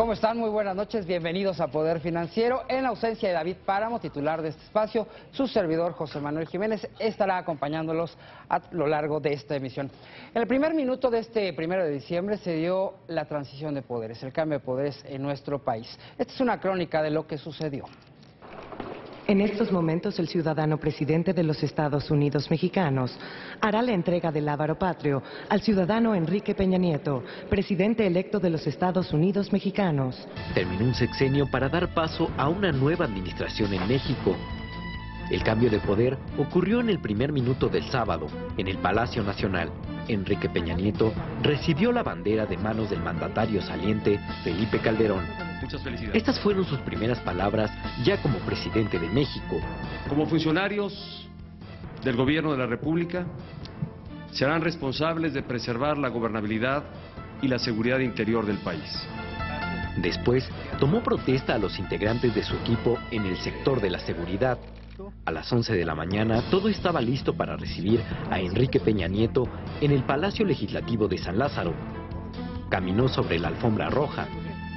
¿Cómo están? Muy buenas noches, bienvenidos a Poder Financiero. En ausencia de David Páramo, titular de este espacio, su servidor José Manuel Jiménez estará acompañándolos a lo largo de esta emisión. En el primer minuto de este 1 de diciembre se dio la transición de poderes, el cambio de poderes en nuestro país. Esta es una crónica de lo que sucedió. En estos momentos, el ciudadano presidente de los Estados Unidos mexicanos hará la entrega del lábaro patrio al ciudadano Enrique Peña Nieto, presidente electo de los Estados Unidos mexicanos. Terminó un sexenio para dar paso a una nueva administración en México. El cambio de poder ocurrió en el primer minuto del sábado, en el Palacio Nacional. Enrique Peña Nieto recibió la bandera de manos del mandatario saliente, Felipe Calderón. Muchas felicidades. Estas fueron sus primeras palabras ya como presidente de México. Como funcionarios del Gobierno de la República, serán responsables de preservar la gobernabilidad y la seguridad interior del país. Después, tomó protesta a los integrantes de su equipo en el sector de la seguridad. A las 11 de la mañana, todo estaba listo para recibir a Enrique Peña Nieto en el Palacio Legislativo de San Lázaro. Caminó sobre la alfombra roja.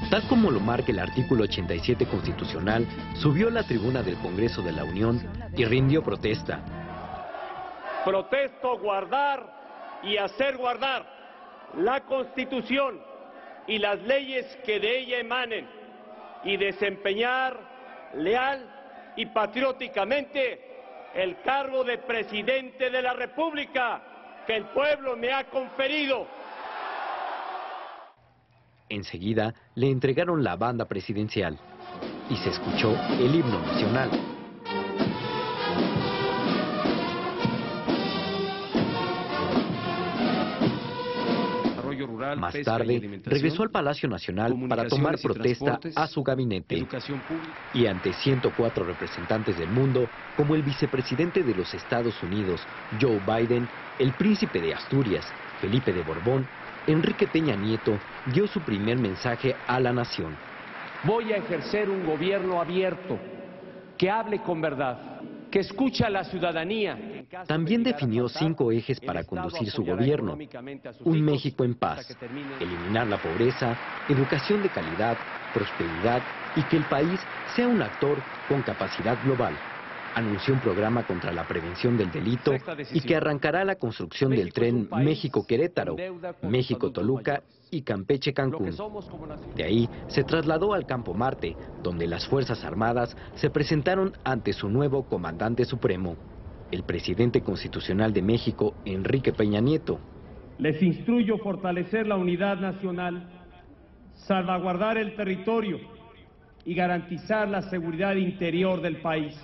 Tal como lo marca el artículo 87 constitucional, subió a la tribuna del Congreso de la Unión y rindió protesta. Protesto guardar y hacer guardar la Constitución y las leyes que de ella emanen y desempeñar leal y patrióticamente el cargo de presidente de la República que el pueblo me ha conferido. Enseguida le entregaron la banda presidencial y se escuchó el himno nacional. Más tarde, regresó al Palacio Nacional para tomar protesta a su gabinete y ante 104 representantes del mundo, como el vicepresidente de los Estados Unidos, Joe Biden, el príncipe de Asturias, Felipe de Borbón, Enrique Peña Nieto dio su primer mensaje a la nación. Voy a ejercer un gobierno abierto, que hable con verdad, que escuche a la ciudadanía. También definió 5 ejes para conducir su gobierno. Un México en paz, eliminar la pobreza, educación de calidad, prosperidad y que el país sea un actor con capacidad global. Anunció un programa contra la prevención del delito y que arrancará la construcción del tren México-Querétaro, México-Toluca y Campeche-Cancún. De ahí se trasladó al Campo Marte, donde las Fuerzas Armadas se presentaron ante su nuevo comandante supremo, el presidente constitucional de México, Enrique Peña Nieto. Les instruyo fortalecer la unidad nacional, salvaguardar el territorio y garantizar la seguridad interior del país.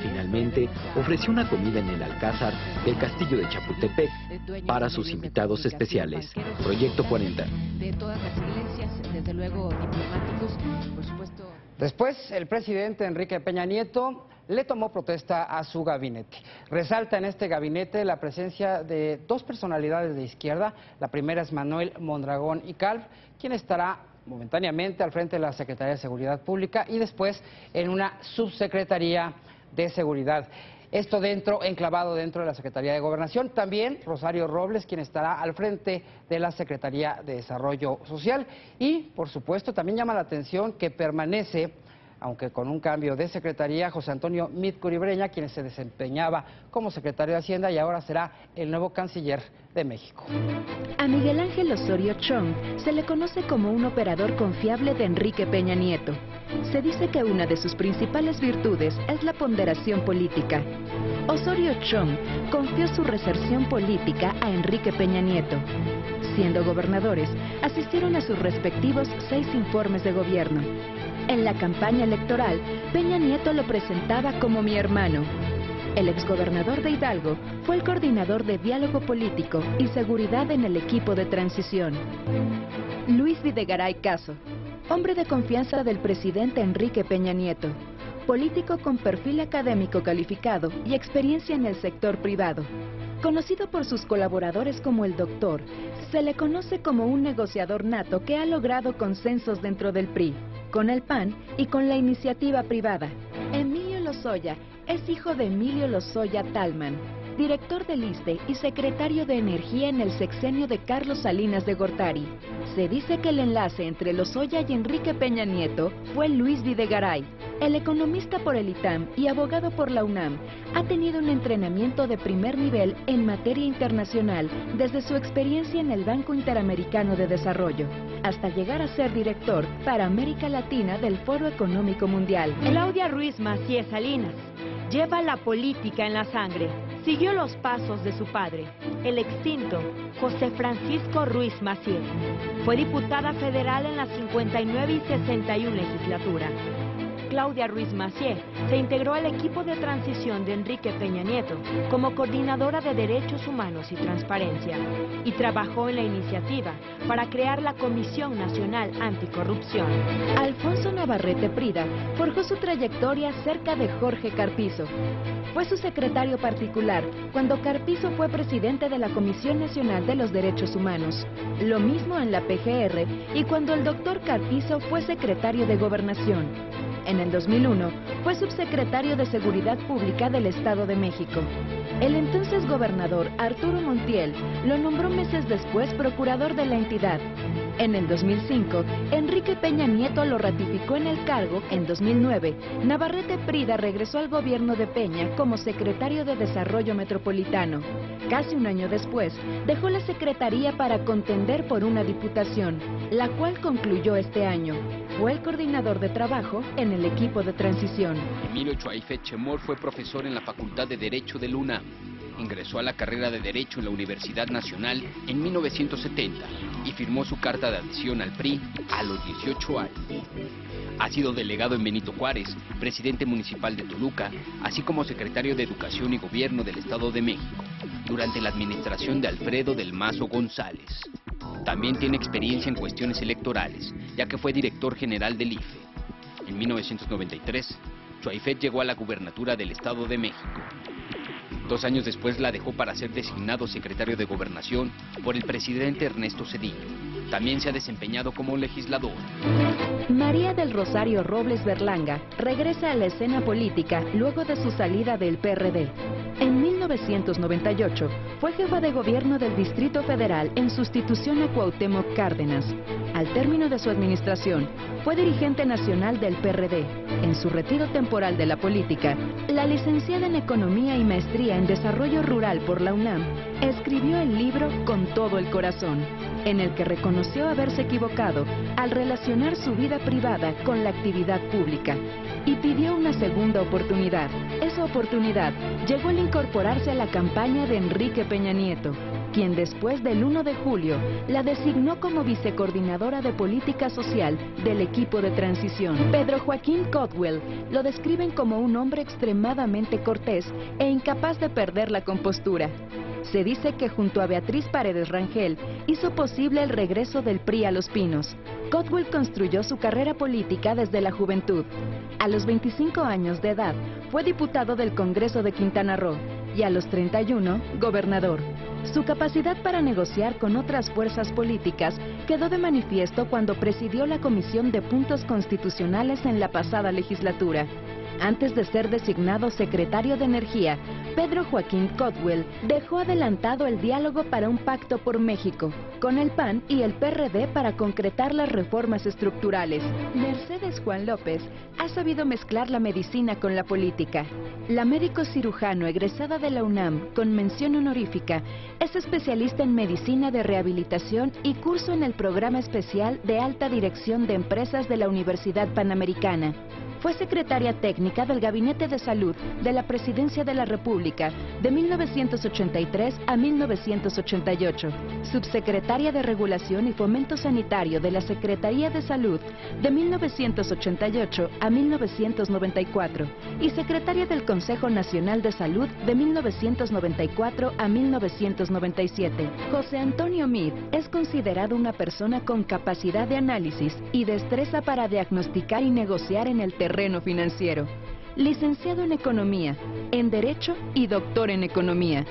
Finalmente, ofreció una comida en el Alcázar del Castillo de Chapultepec para sus invitados especiales. Proyecto 40. De todas las iglesias, desde luego diplomáticos, por supuesto. Después, el presidente Enrique Peña Nieto le tomó protesta a su gabinete. Resalta en este gabinete la presencia de 2 personalidades de izquierda. La primera es Manuel Mondragón y Calv, quien estará momentáneamente al frente de la Secretaría de Seguridad Pública y después en una subsecretaría de Seguridad. Esto enclavado dentro de la Secretaría de Gobernación. También Rosario Robles, quien estará al frente de la Secretaría de Desarrollo Social. Y, por supuesto, también llama la atención que permanece, aunque con un cambio de secretaría, José Antonio Meade Curibreña, quien se desempeñaba como secretario de Hacienda y ahora será el nuevo canciller de México. A Miguel Ángel Osorio Chong se le conoce como un operador confiable de Enrique Peña Nieto. Se dice que una de sus principales virtudes es la ponderación política. Osorio Chong confió su reserción política a Enrique Peña Nieto. Siendo gobernadores, asistieron a sus respectivos 6 informes de gobierno. En la campaña electoral, Peña Nieto lo presentaba como mi hermano. El exgobernador de Hidalgo fue el coordinador de diálogo político y seguridad en el equipo de transición. Luis Videgaray Caso, hombre de confianza del presidente Enrique Peña Nieto, político con perfil académico calificado y experiencia en el sector privado. Conocido por sus colaboradores como el Doctor, se le conoce como un negociador nato que ha logrado consensos dentro del PRI, con el PAN y con la iniciativa privada. Emilio Lozoya es hijo de Emilio Lozoya Talman, exdirector del ISSSTE y secretario de Energía en el sexenio de Carlos Salinas de Gortari. Se dice que el enlace entre Lozoya y Enrique Peña Nieto fue Luis Videgaray. El economista por el ITAM y abogado por la UNAM ha tenido un entrenamiento de primer nivel en materia internacional desde su experiencia en el Banco Interamericano de Desarrollo, hasta llegar a ser director para América Latina del Foro Económico Mundial. Claudia Ruiz Massieu Salinas lleva la política en la sangre. Siguió los pasos de su padre, el extinto José Francisco Ruiz Massieu. Fue diputada federal en las 59 y 61 legislaturas. Claudia Ruiz Massieu se integró al equipo de transición de Enrique Peña Nieto como coordinadora de Derechos Humanos y Transparencia y trabajó en la iniciativa para crear la Comisión Nacional Anticorrupción. Alfonso Navarrete Prida forjó su trayectoria cerca de Jorge Carpizo. Fue su secretario particular cuando Carpizo fue presidente de la Comisión Nacional de los Derechos Humanos. Lo mismo en la PGR y cuando el doctor Carpizo fue secretario de Gobernación. En el 2001 fue subsecretario de Seguridad Pública del Estado de México. El entonces gobernador Arturo Montiel lo nombró meses después procurador de la entidad. En el 2005, Enrique Peña Nieto lo ratificó en el cargo. En 2009, Navarrete Prida regresó al gobierno de Peña como secretario de Desarrollo Metropolitano. Casi un año después, dejó la secretaría para contender por una diputación, la cual concluyó este año. Fue el coordinador de trabajo en el equipo de transición. Emilio Chuaifet Chemor fue profesor en la Facultad de Derecho de la UNAM. Ingresó a la carrera de Derecho en la Universidad Nacional en 1970 y firmó su carta de adhesión al PRI a los 18 años. Ha sido delegado en Benito Juárez, presidente municipal de Toluca, así como secretario de Educación y Gobierno del Estado de México, durante la administración de Alfredo del Mazo González. También tiene experiencia en cuestiones electorales, ya que fue director general del IFE. En 1993, Chuaifet llegó a la gubernatura del Estado de México. 2 años después la dejó para ser designado secretario de Gobernación por el presidente Ernesto Zedillo. También se ha desempeñado como legislador. María del Rosario Robles Berlanga regresa a la escena política luego de su salida del PRD. En 1998 fue jefa de gobierno del Distrito Federal en sustitución a Cuauhtémoc Cárdenas. Al término de su administración, fue dirigente nacional del PRD. En su retiro temporal de la política, la licenciada en Economía y Maestría en Desarrollo Rural por la UNAM escribió el libro Con todo el corazón, en el que reconoció haberse equivocado al relacionar su vida privada con la actividad pública y pidió una segunda oportunidad. Esa oportunidad llegó al incorporarse a la campaña de Enrique Peña Nieto, quien después del 1 de julio la designó como vicecoordinadora de política social del equipo de transición. Pedro Joaquín Codwell lo describen como un hombre extremadamente cortés e incapaz de perder la compostura. Se dice que junto a Beatriz Paredes Rangel hizo posible el regreso del PRI a Los Pinos. Codwell construyó su carrera política desde la juventud. A los 25 años de edad fue diputado del Congreso de Quintana Roo y a los 31, gobernador. Su capacidad para negociar con otras fuerzas políticas quedó de manifiesto cuando presidió la Comisión de Puntos Constitucionales en la pasada legislatura. Antes de ser designado secretario de Energía, Pedro Joaquín Codwell dejó adelantado el diálogo para un pacto por México, con el PAN y el PRD para concretar las reformas estructurales. Mercedes Juan López ha sabido mezclar la medicina con la política. La médico cirujano egresada de la UNAM con mención honorífica es especialista en medicina de rehabilitación y curso en el programa especial de alta dirección de empresas de la Universidad Panamericana. Fue secretaria técnica del Gabinete de Salud de la Presidencia de la República de 1983 a 1988, subsecretaria de Regulación y Fomento Sanitario de la Secretaría de Salud de 1988 a 1994 y secretaria del Consejo Nacional de Salud de 1994 a 1997. José Antonio Meade es considerado una persona con capacidad de análisis y destreza para diagnosticar y negociar en el terreno financiero. Licenciado en Economía, en Derecho y doctor en Economía.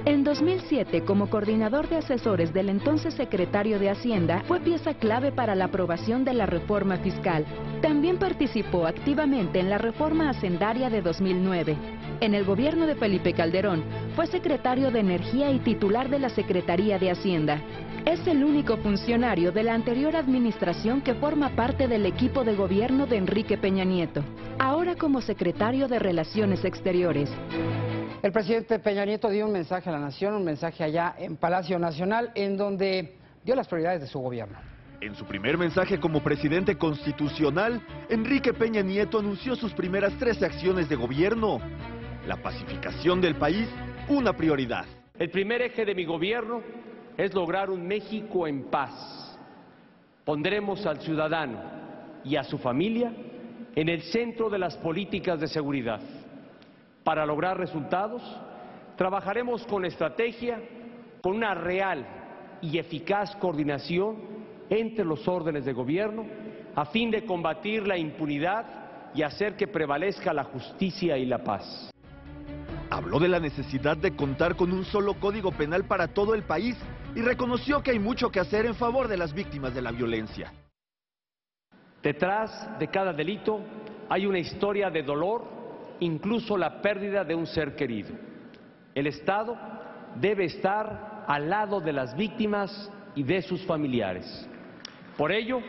En 2007, como coordinador de asesores del entonces secretario de Hacienda, fue pieza clave para la aprobación de la reforma fiscal. También participó activamente en la reforma hacendaria de 2009. En el gobierno de Felipe Calderón, Fue secretario de Energía y titular de la Secretaría de Hacienda. Es el único funcionario de la anterior administración que forma parte del equipo de gobierno de Enrique Peña Nieto, ahora como secretario de Relaciones Exteriores. El presidente Peña Nieto dio un mensaje a la nación, un mensaje allá en Palacio Nacional, en donde dio las prioridades de su gobierno. En su primer mensaje como presidente constitucional, Enrique Peña Nieto anunció sus primeras 13 acciones de gobierno. La pacificación del país, una prioridad. El primer eje de mi gobierno es lograr un México en paz. Pondremos al ciudadano y a su familia en el centro de las políticas de seguridad. Para lograr resultados, trabajaremos con estrategia, con una real y eficaz coordinación entre los órdenes de gobierno, a fin de combatir la impunidad y hacer que prevalezca la justicia y la paz. Habló de la necesidad de contar con un solo código penal para todo el país y reconoció que hay mucho que hacer en favor de las víctimas de la violencia. Detrás de cada delito hay una historia de dolor, incluso la pérdida de un ser querido. El Estado debe estar al lado de las víctimas y de sus familiares. Por ello,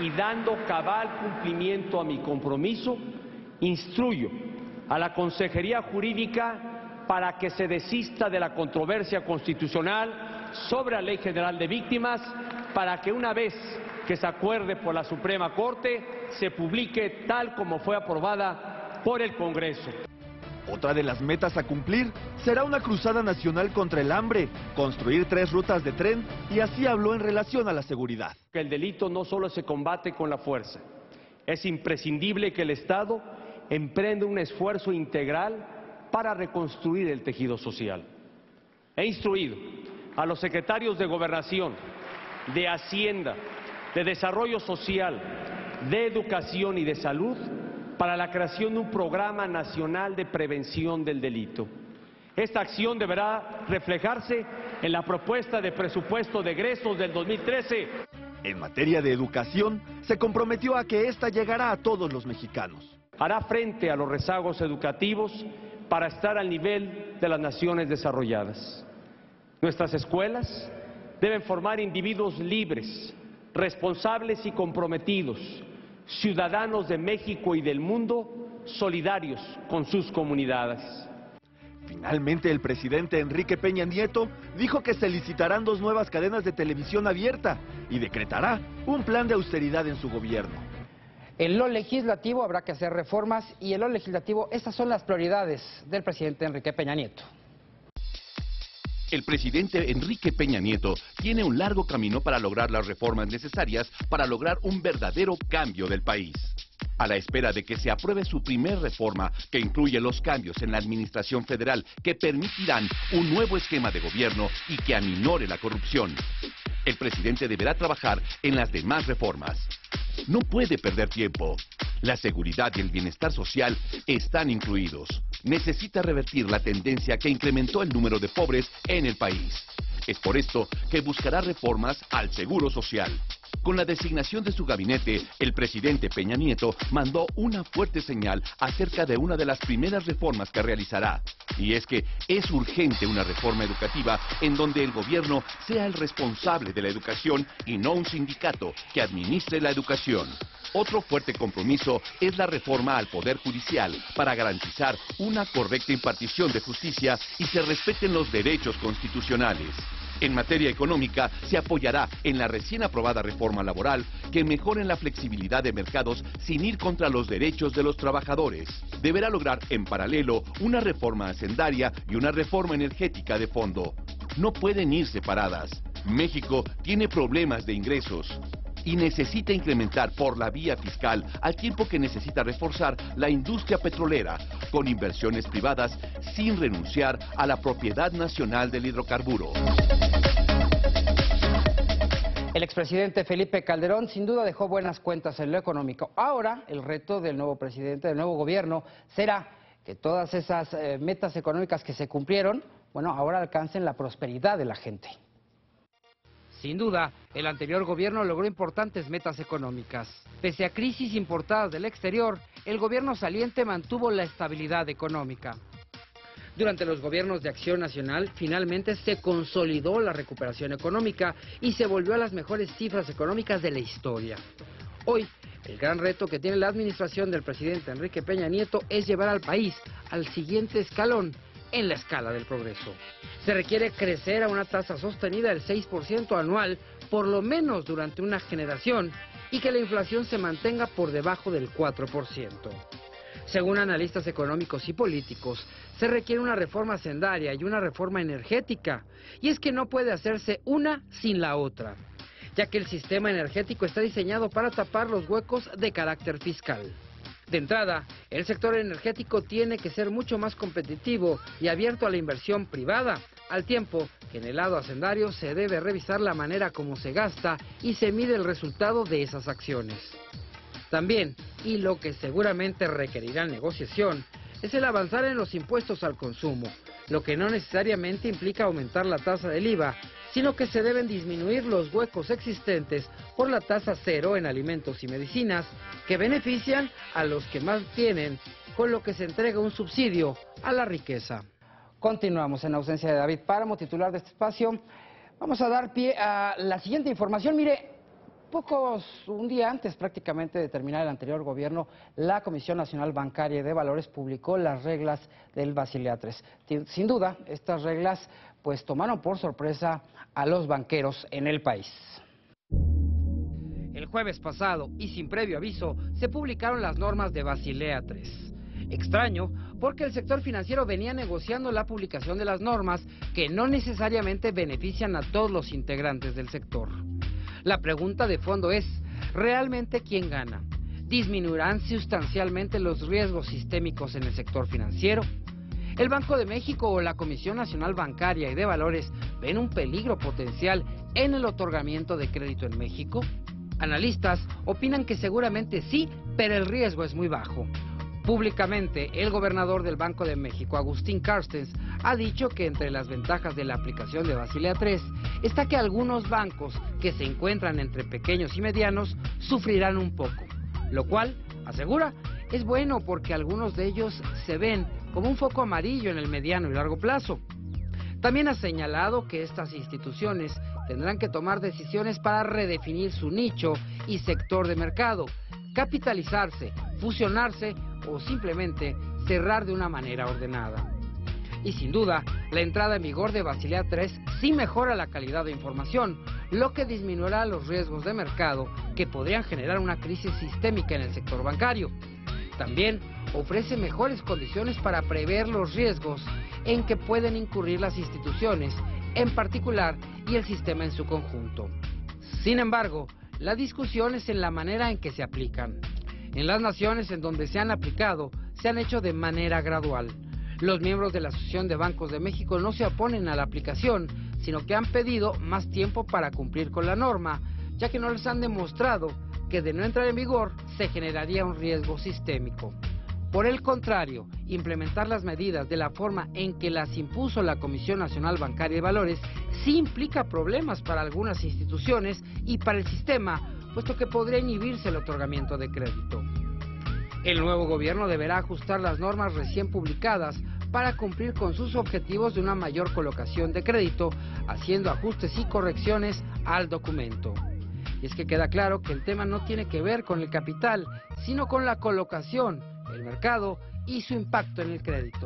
y dando cabal cumplimiento a mi compromiso, instruyo a la Consejería Jurídica para que se desista de la controversia constitucional sobre la Ley General de Víctimas, para que una vez que se acuerde por la Suprema Corte, se publique tal como fue aprobada por el Congreso. Otra de las metas a cumplir será una cruzada nacional contra el hambre, construir 3 rutas de tren, y así habló en relación a la seguridad. El delito no solo se combate con la fuerza, es imprescindible que el Estado emprenda un esfuerzo integral para reconstruir el tejido social. He instruido a los secretarios de Gobernación, de Hacienda, de Desarrollo Social, de Educación y de Salud para la creación de un programa nacional de prevención del delito. Esta acción deberá reflejarse en la propuesta de presupuesto de egresos del 2013. En materia de educación, se comprometió a que esta llegará a todos los mexicanos. Hará frente a los rezagos educativos para estar al nivel de las naciones desarrolladas. Nuestras escuelas deben formar individuos libres, responsables y comprometidos, ciudadanos de México y del mundo, solidarios con sus comunidades. Finalmente, el presidente Enrique Peña Nieto dijo que se licitarán 2 nuevas cadenas de televisión abierta y decretará un plan de austeridad en su gobierno. En lo legislativo habrá que hacer reformas y en lo legislativo estas son las prioridades del presidente Enrique Peña Nieto. El presidente Enrique Peña Nieto tiene un largo camino para lograr las reformas necesarias para lograr un verdadero cambio del país. A la espera de que se apruebe su primer reforma que incluye los cambios en la administración federal que permitirán un nuevo esquema de gobierno y que aminore la corrupción. El presidente deberá trabajar en las demás reformas. No puede perder tiempo. La seguridad y el bienestar social están incluidos. Necesita revertir la tendencia que incrementó el número de pobres en el país. Es por esto que buscará reformas al Seguro Social. Con la designación de su gabinete, el presidente Peña Nieto mandó una fuerte señal acerca de una de las primeras reformas que realizará. Y es que es urgente una reforma educativa en donde el gobierno sea el responsable de la educación y no un sindicato que administre la educación. Otro fuerte compromiso es la reforma al Poder Judicial para garantizar una correcta impartición de justicia y se respeten los derechos constitucionales. En materia económica, se apoyará en la recién aprobada reforma laboral que mejore la flexibilidad de mercados sin ir contra los derechos de los trabajadores. Deberá lograr en paralelo una reforma hacendaria y una reforma energética de fondo. No pueden ir separadas. México tiene problemas de ingresos y necesita incrementar por la vía fiscal al tiempo que necesita reforzar la industria petrolera con inversiones privadas sin renunciar a la propiedad nacional del hidrocarburo. El expresidente Felipe Calderón sin duda dejó buenas cuentas en lo económico. Ahora el reto del nuevo presidente, del nuevo gobierno, será que todas esas metas económicas que se cumplieron, bueno, ahora alcancen la prosperidad de la gente. Sin duda, el anterior gobierno logró importantes metas económicas. Pese a crisis importadas del exterior, el gobierno saliente mantuvo la estabilidad económica. Durante los gobiernos de Acción Nacional, finalmente se consolidó la recuperación económica y se volvió a las mejores cifras económicas de la historia. Hoy, el gran reto que tiene la administración del presidente Enrique Peña Nieto es llevar al país al siguiente escalón en la escala del progreso. Se requiere crecer a una tasa sostenida del 6% anual, por lo menos durante una generación, y que la inflación se mantenga por debajo del 4%. Según analistas económicos y políticos, se requiere una reforma hacendaria y una reforma energética, y es que no puede hacerse una sin la otra, ya que el sistema energético está diseñado para tapar los huecos de carácter fiscal. De entrada, el sector energético tiene que ser mucho más competitivo y abierto a la inversión privada, al tiempo que en el lado hacendario se debe revisar la manera como se gasta y se mide el resultado de esas acciones. También, y lo que seguramente requerirá negociación, es el avanzar en los impuestos al consumo, lo que no necesariamente implica aumentar la tasa del IVA, sino que se deben disminuir los huecos existentes por la tasa cero en alimentos y medicinas, que benefician a los que más tienen, con lo que se entrega un subsidio a la riqueza. Continuamos en ausencia de David Páramo, titular de este espacio. Vamos a dar pie a la siguiente información. Mire, un día antes prácticamente de terminar el anterior gobierno, la Comisión Nacional Bancaria y de Valores publicó las reglas del Basilea III. Sin duda, estas reglas pues tomaron por sorpresa a los banqueros en el país. El jueves pasado, y sin previo aviso, se publicaron las normas de Basilea III. Extraño, porque el sector financiero venía negociando la publicación de las normas que no necesariamente benefician a todos los integrantes del sector. La pregunta de fondo es, ¿realmente quién gana? ¿Disminuirán sustancialmente los riesgos sistémicos en el sector financiero? ¿El Banco de México o la Comisión Nacional Bancaria y de Valores ven un peligro potencial en el otorgamiento de crédito en México? Analistas opinan que seguramente sí, pero el riesgo es muy bajo. Públicamente, el gobernador del Banco de México, Agustín Carstens, ha dicho que entre las ventajas de la aplicación de Basilea III está que algunos bancos que se encuentran entre pequeños y medianos sufrirán un poco, lo cual, asegura, es bueno porque algunos de ellos se ven como un foco amarillo en el mediano y largo plazo. También ha señalado que estas instituciones tendrán que tomar decisiones para redefinir su nicho y sector de mercado, capitalizarse, fusionarse o simplemente cerrar de una manera ordenada. Y sin duda, la entrada en vigor de Basilea III sí mejora la calidad de información, lo que disminuirá los riesgos de mercado que podrían generar una crisis sistémica en el sector bancario. También ofrece mejores condiciones para prever los riesgos en que pueden incurrir las instituciones, en particular, y el sistema en su conjunto. Sin embargo, la discusión es en la manera en que se aplican. En las naciones en donde se han aplicado, se han hecho de manera gradual. Los miembros de la Asociación de Bancos de México no se oponen a la aplicación, sino que han pedido más tiempo para cumplir con la norma, ya que no les han demostrado que de no entrar en vigor se generaría un riesgo sistémico. Por el contrario, implementar las medidas de la forma en que las impuso la Comisión Nacional Bancaria de Valores sí implica problemas para algunas instituciones y para el sistema, puesto que podría inhibirse el otorgamiento de crédito. El nuevo gobierno deberá ajustar las normas recién publicadas para cumplir con sus objetivos de una mayor colocación de crédito, haciendo ajustes y correcciones al documento. Y es que queda claro que el tema no tiene que ver con el capital, sino con la colocación, el mercado y su impacto en el crédito.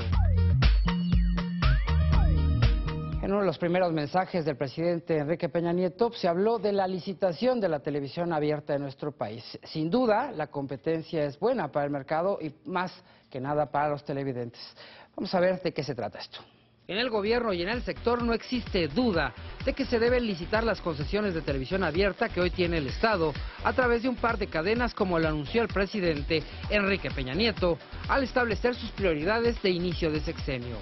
En uno de los primeros mensajes del presidente Enrique Peña Nieto se habló de la licitación de la televisión abierta en nuestro país. Sin duda, la competencia es buena para el mercado y más que nada para los televidentes. Vamos a ver de qué se trata esto. En el gobierno y en el sector no existe duda de que se deben licitar las concesiones de televisión abierta que hoy tiene el Estado a través de un par de cadenas, como lo anunció el presidente Enrique Peña Nieto al establecer sus prioridades de inicio de sexenio.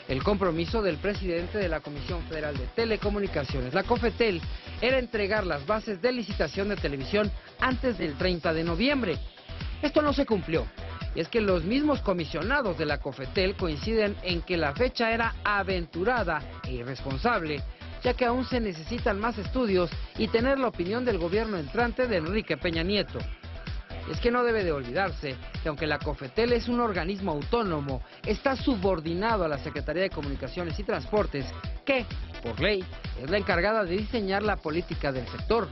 El compromiso del presidente de la Comisión Federal de Telecomunicaciones, la COFETEL, era entregar las bases de licitación de televisión antes del 30 de noviembre. Esto no se cumplió, y es que los mismos comisionados de la COFETEL coinciden en que la fecha era aventurada e irresponsable, ya que aún se necesitan más estudios y tener la opinión del gobierno entrante de Enrique Peña Nieto. Es que no debe de olvidarse que aunque la COFETEL es un organismo autónomo, está subordinado a la Secretaría de Comunicaciones y Transportes, que, por ley, es la encargada de diseñar la política del sector.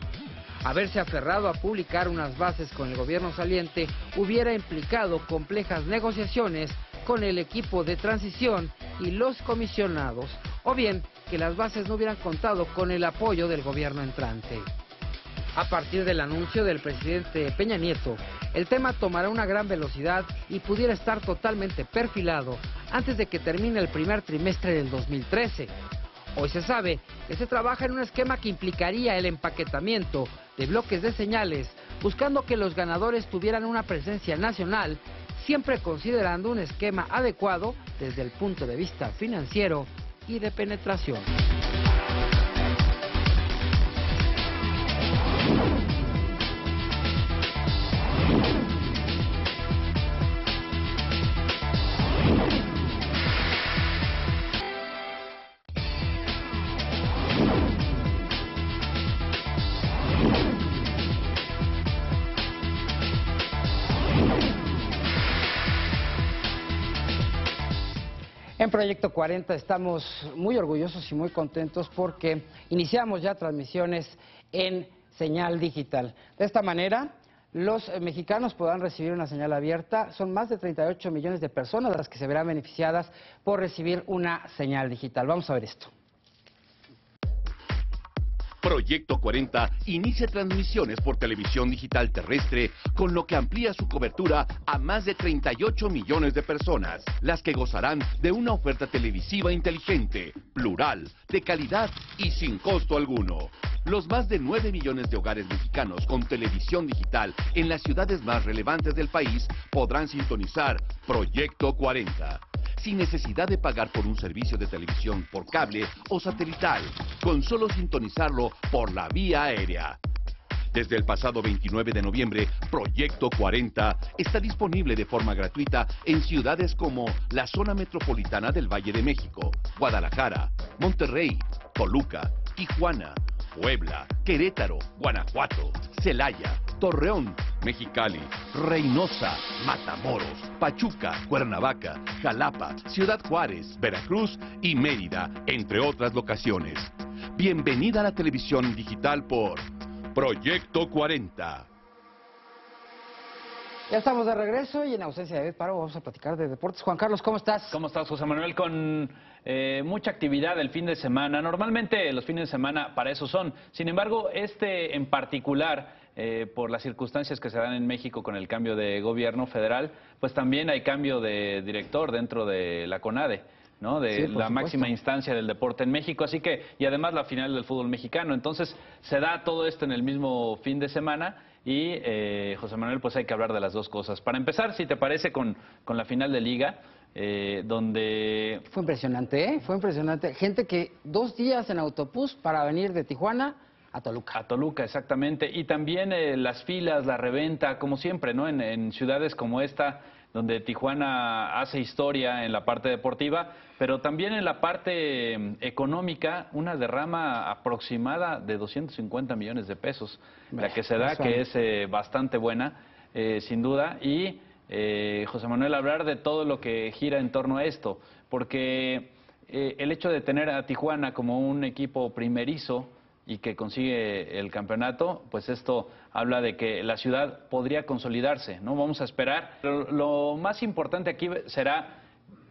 Haberse aferrado a publicar unas bases con el gobierno saliente hubiera implicado complejas negociaciones con el equipo de transición y los comisionados, o bien que las bases no hubieran contado con el apoyo del gobierno entrante. A partir del anuncio del presidente Peña Nieto, el tema tomará una gran velocidad y pudiera estar totalmente perfilado antes de que termine el primer trimestre del 2013. Hoy se sabe que se trabaja en un esquema que implicaría el empaquetamiento de bloques de señales, buscando que los ganadores tuvieran una presencia nacional, siempre considerando un esquema adecuado desde el punto de vista financiero y de penetración. En Proyecto 40 estamos muy orgullosos y muy contentos porque iniciamos ya transmisiones en señal digital. De esta manera, los mexicanos podrán recibir una señal abierta. Son más de 38 millones de personas las que se verán beneficiadas por recibir una señal digital. Vamos a ver esto. Proyecto 40 inicia transmisiones por televisión digital terrestre, con lo que amplía su cobertura a más de 38 millones de personas, las que gozarán de una oferta televisiva inteligente, plural, de calidad y sin costo alguno. Los más de 9 millones de hogares mexicanos con televisión digital en las ciudades más relevantes del país podrán sintonizar Proyecto 40. Sin necesidad de pagar por un servicio de televisión por cable o satelital, con solo sintonizarlo por la vía aérea. Desde el pasado 29 de noviembre, Proyecto 40 está disponible de forma gratuita en ciudades como la zona metropolitana del Valle de México, Guadalajara, Monterrey, Toluca, Tijuana, Puebla, Querétaro, Guanajuato, Celaya, Torreón, Mexicali, Reynosa, Matamoros, Pachuca, Cuernavaca, Jalapa, Ciudad Juárez, Veracruz y Mérida, entre otras locaciones. Bienvenida a la televisión digital por Proyecto 40. Ya estamos de regreso y en ausencia de David Paro vamos a platicar de deportes. Juan Carlos, ¿cómo estás? ¿Cómo estás, José Manuel? Con mucha actividad el fin de semana. Normalmente los fines de semana para eso son. Sin embargo, este en particular, por las circunstancias que se dan en México con el cambio de gobierno federal, pues también hay cambio de director dentro de la CONADE, ¿no? De la máxima instancia del deporte en México, así que, y además la final del fútbol mexicano. Entonces, se da todo esto en el mismo fin de semana y, José Manuel, pues hay que hablar de las dos cosas. Para empezar, si te parece, con la final de Liga, donde... Fue impresionante, ¿eh? Fue impresionante. Gente que 2 días en autobús para venir de Tijuana a Toluca. A Toluca, exactamente. Y también las filas, la reventa, como siempre, ¿no? En ciudades como esta, donde Tijuana hace historia en la parte deportiva, pero también en la parte económica, una derrama aproximada de 250 millones de pesos, la que se da, que es bastante buena, sin duda. Y, José Manuel, hablar de todo lo que gira en torno a esto, porque el hecho de tener a Tijuana como un equipo primerizo y que consigue el campeonato, pues esto habla de que la ciudad podría consolidarse, ¿no? Vamos a esperar. Pero lo más importante aquí será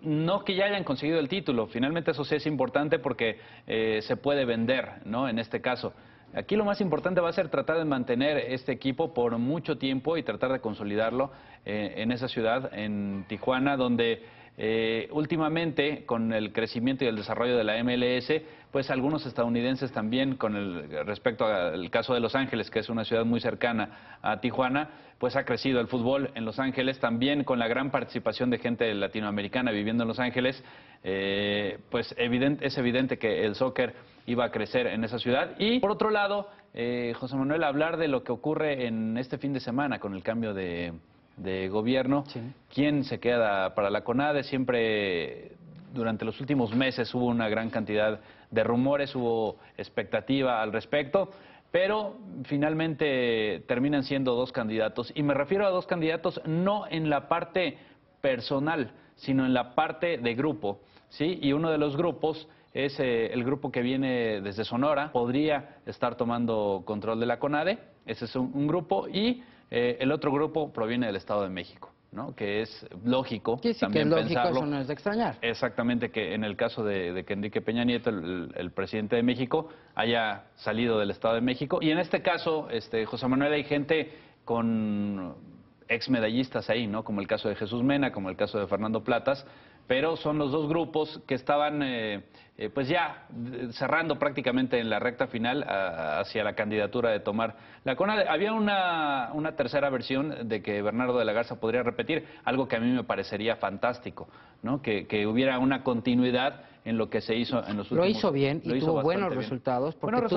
no que ya hayan conseguido el título, finalmente eso sí es importante porque se puede vender, ¿no? En este caso. Aquí lo más importante va a ser tratar de mantener este equipo por mucho tiempo y tratar de consolidarlo en esa ciudad, en Tijuana, donde últimamente, con el crecimiento y el desarrollo de la MLS, pues algunos estadounidenses también, respecto al caso de Los Ángeles, que es una ciudad muy cercana a Tijuana, pues ha crecido el fútbol en Los Ángeles, también con la gran participación de gente latinoamericana viviendo en Los Ángeles, pues es evidente que el soccer iba a crecer en esa ciudad. Y por otro lado, José Manuel, hablar de lo que ocurre en este fin de semana con el cambio de gobierno, sí. ¿Quién se queda para la CONADE? Siempre durante los últimos meses hubo una gran cantidad de rumores, hubo expectativa al respecto. pero finalmente terminan siendo dos candidatos. Y me refiero a dos candidatos no en la parte personal, sino en la parte de grupo, ¿sí? Y uno de los grupos es el grupo que viene desde Sonora, podría estar tomando control de la CONADE, ese es un grupo, y el otro grupo proviene del Estado de México, ¿no? Que es lógico sí, también que es lógico, pensarlo. eso no es de extrañar. Exactamente, que en el caso de que Enrique Peña Nieto, el presidente de México, haya salido del Estado de México. Y en este caso, José Manuel, hay gente con exmedallistas ahí, ¿no? Como el caso de Jesús Mena, como el caso de Fernando Platas, pero son los dos grupos que estaban pues ya cerrando prácticamente en la recta final hacia la candidatura de tomar la CONADE. Había una tercera versión de que Bernardo de la Garza podría repetir, algo que a mí me parecería fantástico, ¿no? Que hubiera una continuidad en lo que se hizo en los últimos... Lo hizo bien y tuvo buenos resultados, porque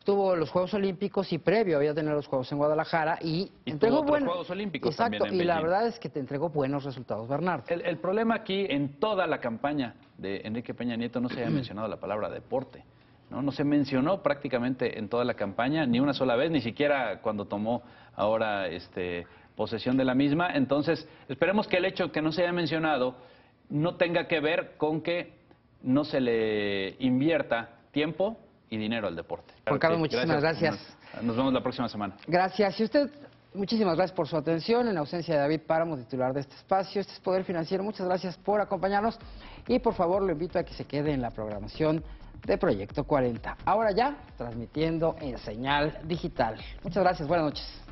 tuvo los Juegos Olímpicos y previo había tenido los Juegos en Guadalajara y entregó buenos Juegos Olímpicos. Exacto, también en y la Beijing. verdad es que te entregó buenos resultados, Bernardo. El problema aquí, en toda la campaña de Enrique Peña Nieto, no se había mencionado la palabra deporte, ¿no? No se mencionó prácticamente en toda la campaña, ni una sola vez, ni siquiera cuando tomó ahora posesión de la misma. Entonces, esperemos que el hecho que no se haya mencionado no tenga que ver con que no se le invierta tiempo y dinero al deporte. Juan Carlos, muchísimas gracias. Nos vemos la próxima semana. Gracias. Y usted, muchísimas gracias por su atención. En ausencia de David Páramo, titular de este espacio, este es Poder Financiero. Muchas gracias por acompañarnos y por favor lo invito a que se quede en la programación de Proyecto 40. Ahora ya transmitiendo en señal digital. Muchas gracias. Buenas noches.